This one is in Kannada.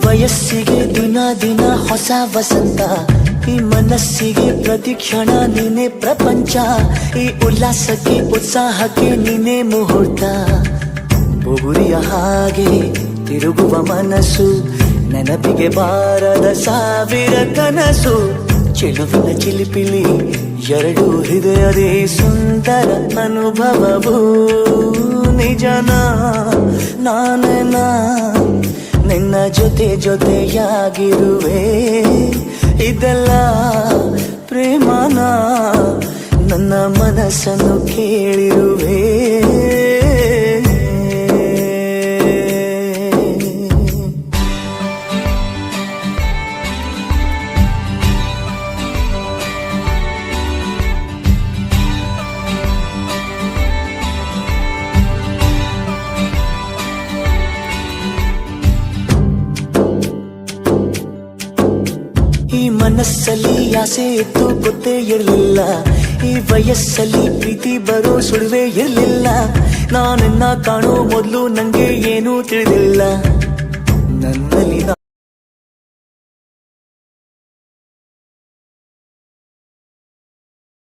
ವಯಸ್ಸಿಗೆ ದಿನ ದಿನ ಹೊಸ ವಸಂತ, ಈ ಮನಸ್ಸಿಗೆ ಪ್ರತಿಕ್ಷಣ ನೀನೆ ಪ್ರಪಂಚ, ಈ ಉಲ್ಲಾಸಕ್ಕೆ ಉತ್ಸಾಹಕ್ಕೆ ನೀನೆ ಮುಹೂರ್ತ. ಬುಗುರಿಯ ಹಾಗೆ ತಿರುಗುವ ಮನಸ್ಸು, ನೆನಪಿಗೆ ಬಾರದ ಸಾವಿರ ಕನಸು. ಚೆಲುವಿನ ಚಿಲಿಪಿಲಿ ಎರಡು ಹೃದಯದೇ ಸುಂದರ ಅನುಭವವು. ನಿಜನ ನಾನೇನ ನಿನ್ನ ಜೊತೆ ಜೊತೆಯಾಗಿರುವೆ, ಇದೆಲ್ಲ ಪ್ರೇಮನ ನನ್ನ ಮನಸ್ಸನ್ನು ಕೇಳಿರುವೆ. ಈ ಮನಸ್ಸಲ್ಲಿ ಆಸೆ ಇತ್ತು ಗೊತ್ತೇ ಇರಲಿಲ್ಲ, ಈ ವಯಸ್ಸಲ್ಲಿ ಪ್ರೀತಿ ಬರೋ ಸುಳಿವೇ ಇರಲಿಲ್ಲ. ನಾನನ್ನ ಕಾಣೋ ಮೊದಲು ನಂಗೆ ಏನೂ ತಿಳಿದಿಲ್ಲ, ನನ್ನಲ್ಲಿ